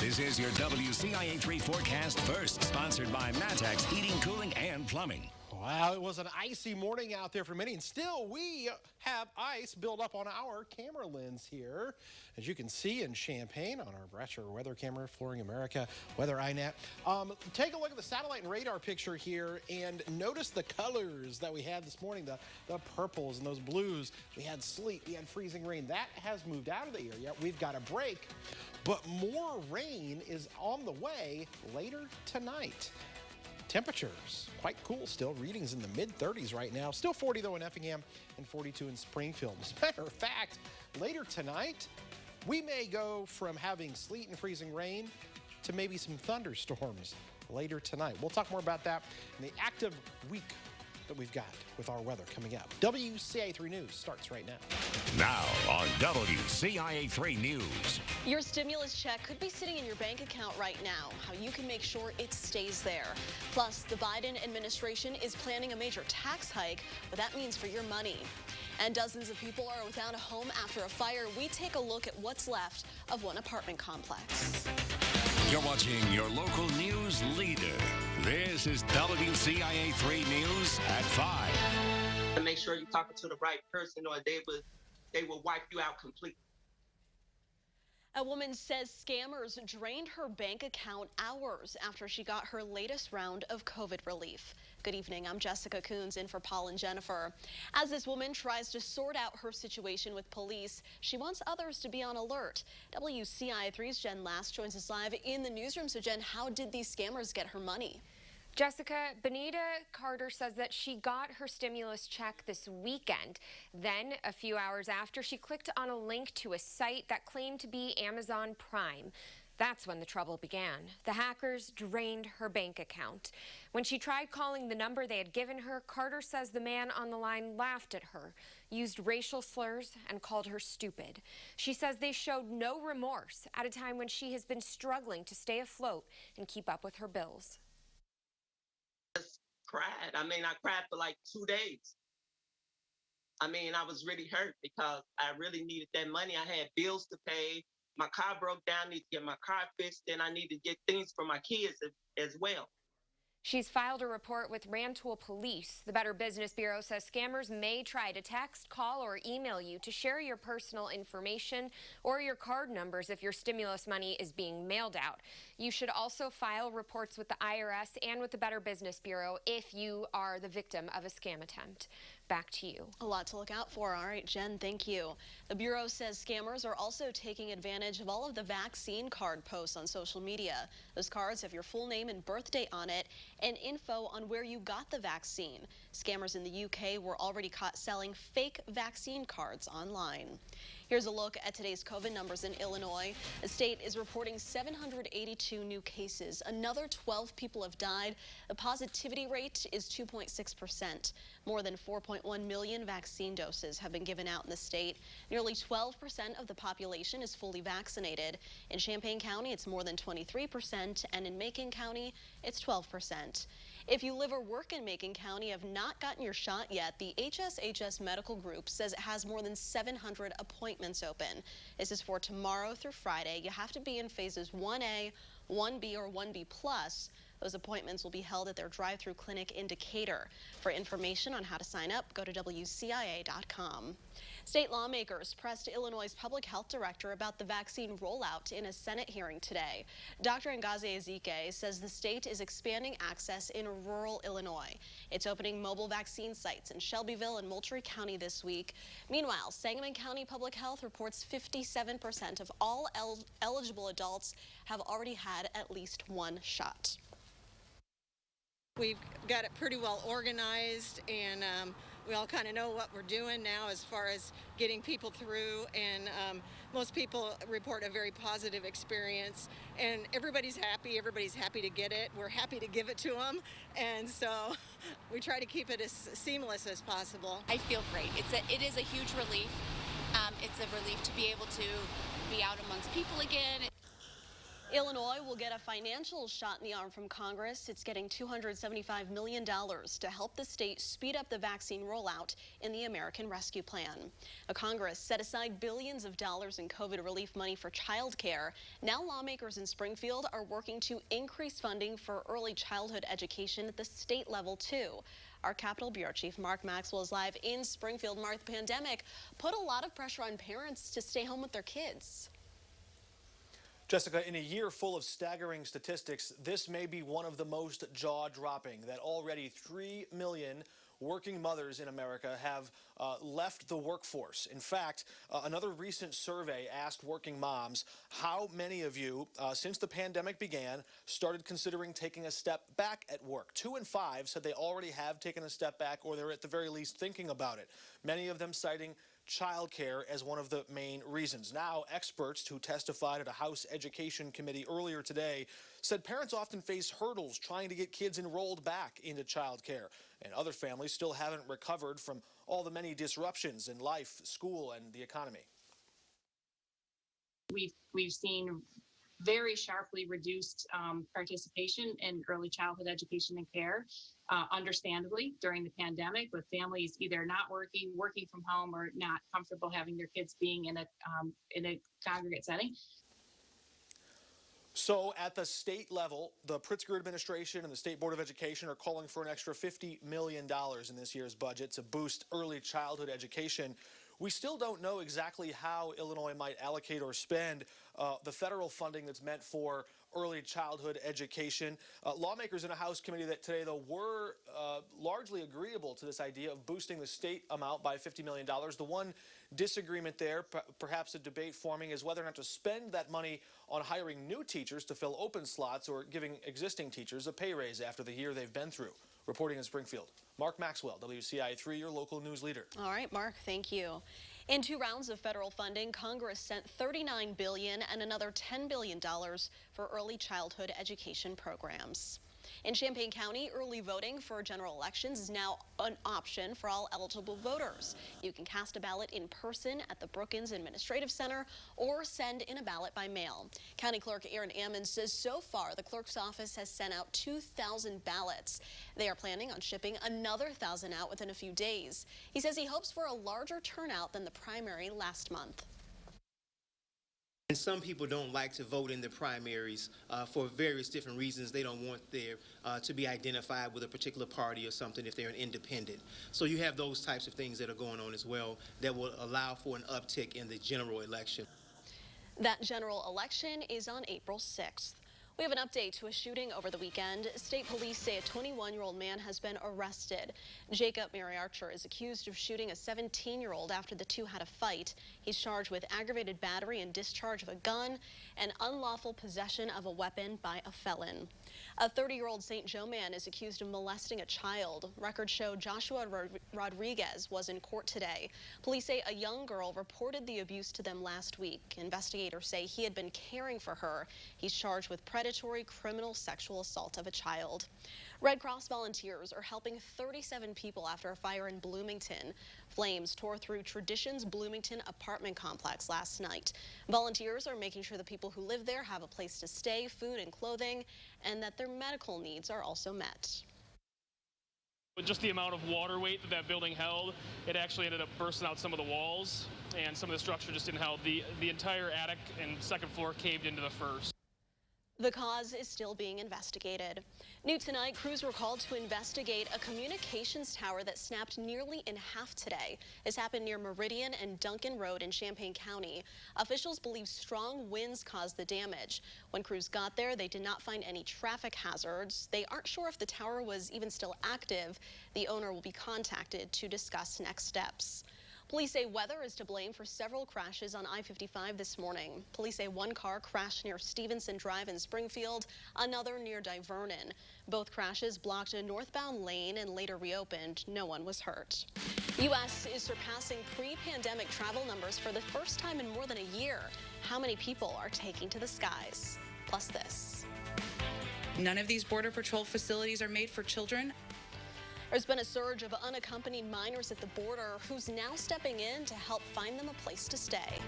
This is your WCIA 3 forecast first, sponsored by Matex Heating, Cooling, and Plumbing. Wow, it was an icy morning out there for many, and still we have ice built up on our camera lens here. As you can see in Champaign on our Bratcher weather camera, Flooring America, Weather INET. Take a look at the satellite and radar picture here and notice the colors that we had this morning, the purples and those blues. We had sleet, we had freezing rain. That has moved out of the area. We've got a break, but more rain is on the way later tonight. Temperatures quite cool still. Readings in the mid-30s right now. Still 40 though in Effingham and 42 in Springfield. As a matter of fact, later tonight, we may go from having sleet and freezing rain to maybe some thunderstorms later tonight. We'll talk more about that in the active week that we've got with our weather coming up. WCIA 3 News starts right now. Now on WCIA 3 News. Your stimulus check could be sitting in your bank account right now. How you can make sure it stays there. Plus, the Biden administration is planning a major tax hike, what that means for your money. And dozens of people are without a home after a fire. We take a look at what's left of one apartment complex. You're watching your local news leader. This is WCIA 3 News at 5. And make sure you're talking to the right person or they will wipe you out completely. A woman says scammers drained her bank account hours after she got her latest round of COVID relief. Good evening, I'm Jessica Coons in for Paul and Jennifer. As this woman tries to sort out her situation with police, she wants others to be on alert. WCIA 3's Jen Last joins us live in the newsroom. So Jen, how did these scammers get her money? Jessica, Benita Carter says that she got her stimulus check this weekend. Then, a few hours after, she clicked on a link to a site that claimed to be Amazon Prime. That's when the trouble began. The hackers drained her bank account. When she tried calling the number they had given her, Carter says the man on the line laughed at her, used racial slurs, and called her stupid. She says they showed no remorse at a time when she has been struggling to stay afloat and keep up with her bills. Cried. I cried for like 2 days. I was really hurt because I really needed that money. I had bills to pay. My car broke down. I need to get my car fixed, and I need to get things for my kids as well. She's filed a report with Rantoul Police. The Better Business Bureau says scammers may try to text, call, or email you to share your personal information or your card numbers if your stimulus money is being mailed out. You should also file reports with the IRS and with the Better Business Bureau if you are the victim of a scam attempt. Back to you. A lot to look out for. All right, Jen, thank you. The Bureau says scammers are also taking advantage of all of the vaccine card posts on social media. Those cards have your full name and birth date on it and info on where you got the vaccine. Scammers in the UK were already caught selling fake vaccine cards online. Here's a look at today's COVID numbers in Illinois. The state is reporting 782 new cases. Another 12 people have died. The positivity rate is 2.6%. More than 4.1 million vaccine doses have been given out in the state. Nearly 12% of the population is fully vaccinated. In Champaign County, it's more than 23%, and in Macon County, it's 12%. If you live or work in Macon County and have not gotten your shot yet, the HSHS Medical Group says it has more than 700 appointments open. This is for tomorrow through Friday. You have to be in phases 1A, 1B, or 1B+. Those appointments will be held at their drive-through clinic in Decatur. For information on how to sign up, go to WCIA.com. State lawmakers pressed Illinois' public health director about the vaccine rollout in a Senate hearing today. Dr. Ngozi Ezike says the state is expanding access in rural Illinois. It's opening mobile vaccine sites in Shelbyville and Moultrie County this week. Meanwhile, Sangamon County Public Health reports 57% of all eligible adults have already had at least one shot. We've got it pretty well organized, and we all kind of know what we're doing now as far as getting people through, and most people report a very positive experience, and everybody's happy to get it. We're happy to give it to them, and so we try to keep it as seamless as possible. I feel great. It is a huge relief. It's a relief to be able to be out amongst people again. Illinois will get a financial shot in the arm from Congress. It's getting $275 million to help the state speed up the vaccine rollout in the American Rescue Plan. Congress set aside billions of dollars in COVID relief money for child care. Now lawmakers in Springfield are working to increase funding for early childhood education at the state level, too. Our Capitol Bureau Chief Mark Maxwell is live in Springfield. Mark, the pandemic put a lot of pressure on parents to stay home with their kids. Jessica, in a year full of staggering statistics, this may be one of the most jaw-dropping, that already 3 million working mothers in America have left the workforce. In fact, another recent survey asked working moms, how many of you, since the pandemic began, started considering taking a step back at work? 2 in 5 said they already have taken a step back, or they're at the very least thinking about it. Many of them citing childcare as one of the main reasons. Now, experts who testified at a House Education Committee earlier today said parents often face hurdles trying to get kids enrolled back into childcare, and other families still haven't recovered from all the many disruptions in life, school, and the economy. We've seen very sharply reduced participation in early childhood education and care, understandably, during the pandemic, with families either not working from home, or not comfortable having their kids being in a congregate setting. So at the state level, the Pritzker administration and the State Board of Education are calling for an extra $50 million in this year's budget to boost early childhood education. We still don't know exactly how Illinois might allocate or spend the federal funding that's meant for early childhood education. Lawmakers in a House committee that today, though, were largely agreeable to this idea of boosting the state amount by $50 million. The one disagreement there, perhaps a debate forming, is whether or not to spend that money on hiring new teachers to fill open slots, or giving existing teachers a pay raise after the year they've been through. Reporting in Springfield, Mark Maxwell, WCIA 3, your local news leader. All right, Mark, thank you. In 2 rounds of federal funding, Congress sent $39 billion and another $10 billion for early childhood education programs. In Champaign County, early voting for general elections is now an option for all eligible voters. You can cast a ballot in person at the Brookins Administrative Center, or send in a ballot by mail. County Clerk Aaron Ammons says so far the clerk's office has sent out 2,000 ballots. They are planning on shipping another 1,000 out within a few days. He says he hopes for a larger turnout than the primary last month. And some people don't like to vote in the primaries for various different reasons. They don't want there to be identified with a particular party or something if they're an independent. So you have those types of things that are going on as well that will allow for an uptick in the general election. That general election is on April 6th. We have an update to a shooting over the weekend. State police say a 21-year-old man has been arrested. Jacob Mary Archer is accused of shooting a 17-year-old after the two had a fight. He's charged with aggravated battery and discharge of a gun, and unlawful possession of a weapon by a felon. A 30-year-old St. Joe man is accused of molesting a child. Records show Joshua Rodriguez was in court today. Police say a young girl reported the abuse to them last week. Investigators say he had been caring for her. He's charged with predatory criminal sexual assault of a child. Red Cross volunteers are helping 37 people after a fire in Bloomington. Flames tore through Traditions Bloomington apartment complex last night. Volunteers are making sure the people who live there have a place to stay, food and clothing, and that their medical needs are also met. With just the amount of water weight that building held, it actually ended up bursting out some of the walls, and some of the structure just didn't hold. The entire attic and second floor caved into the first. The cause is still being investigated. New tonight, crews were called to investigate a communications tower that snapped nearly in half today. This happened near Meridian and Duncan Road in Champaign County. Officials believe strong winds caused the damage. When crews got there, they did not find any traffic hazards. They aren't sure if the tower was even still active. The owner will be contacted to discuss next steps. Police say weather is to blame for several crashes on I-55 this morning. Police say one car crashed near Stevenson Drive in Springfield, another near Divernon. Both crashes blocked a northbound lane and later reopened. No one was hurt. U.S. is surpassing pre-pandemic travel numbers for the first time in more than a year. How many people are taking to the skies? Plus this. None of these Border Patrol facilities are made for children. There's been a surge of unaccompanied minors at the border who's now stepping in to help find them a place to stay.